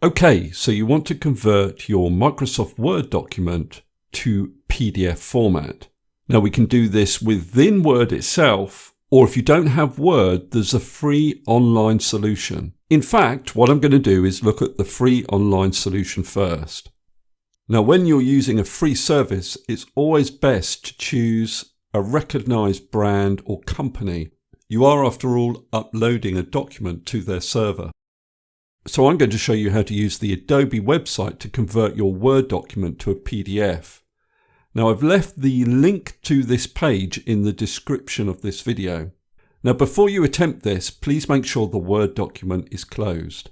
Okay, so you want to convert your Microsoft Word document to PDF format. Now we can do this within Word itself, or if you don't have Word, there's a free online solution. In fact, what I'm going to do is look at the free online solution first. Now, when you're using a free service, it's always best to choose a recognized brand or company. You are, after all, uploading a document to their server. So I'm going to show you how to use the Adobe website to convert your Word document to a PDF. Now, I've left the link to this page in the description of this video. Now, before you attempt this, please make sure the Word document is closed.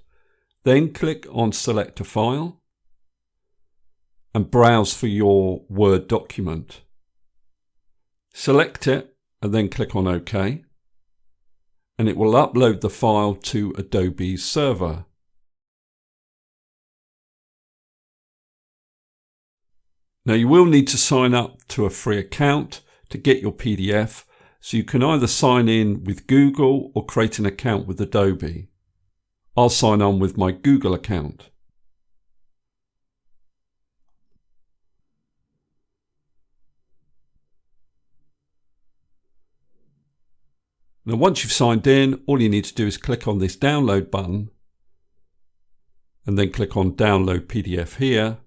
Then click on Select a File and browse for your Word document. Select it and then click on OK. And it will upload the file to Adobe's server. Now you will need to sign up to a free account to get your PDF, so you can either sign in with Google or create an account with Adobe. I'll sign on with my Google account. Now once you've signed in, all you need to do is click on this download button and then click on Download PDF here.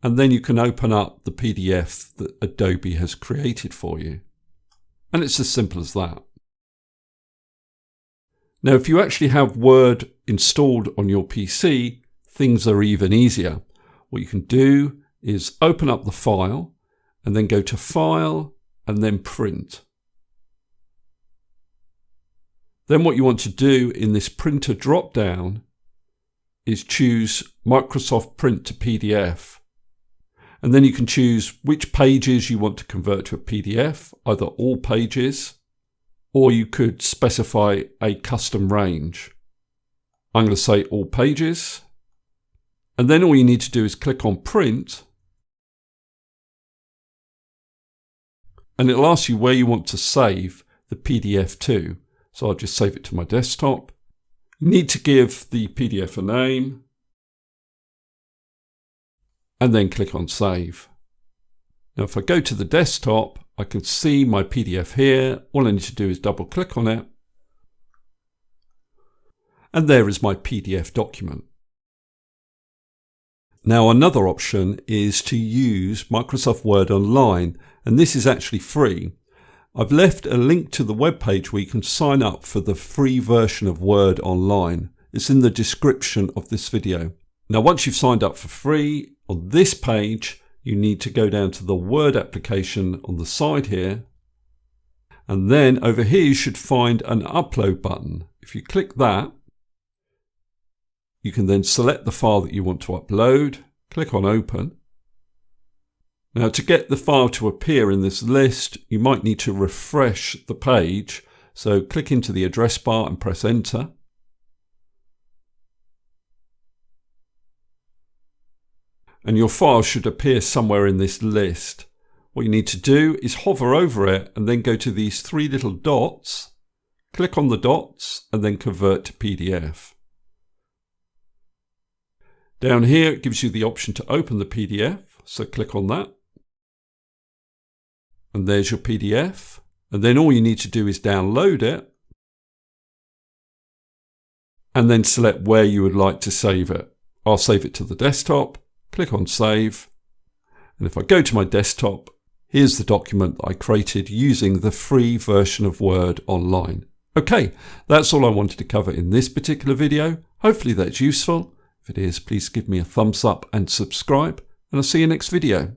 And then you can open up the PDF that Adobe has created for you. And it's as simple as that. Now, if you actually have Word installed on your PC, things are even easier. What you can do is open up the file and then go to File and then Print. Then what you want to do in this printer drop-down is choose Microsoft Print to PDF. And then you can choose which pages you want to convert to a PDF, either all pages, or you could specify a custom range. I'm going to say all pages. And then all you need to do is click on Print. And it'll ask you where you want to save the PDF to. So I'll just save it to my desktop. You need to give the PDF a name. And then click on Save. Now if I go to the desktop, I can see my PDF here. All I need to do is double click on it. And there is my PDF document. Now another option is to use Microsoft Word Online, and this is actually free. I've left a link to the webpage where you can sign up for the free version of Word Online. It's in the description of this video. Now once you've signed up for free, on this page, you need to go down to the Word application on the side here. And then over here, you should find an upload button. If you click that, you can then select the file that you want to upload, click on Open. Now to get the file to appear in this list, you might need to refresh the page. So click into the address bar and press Enter. And your file should appear somewhere in this list. What you need to do is hover over it and then go to these three little dots, click on the dots and then convert to PDF. Down here it gives you the option to open the PDF, so click on that. And there's your PDF. And then all you need to do is download it and then select where you would like to save it. I'll save it to the desktop. Click on Save, and if I go to my desktop, here's the document that I created using the free version of Word Online. Okay, that's all I wanted to cover in this particular video. Hopefully that's useful. If it is, please give me a thumbs up and subscribe, and I'll see you next video.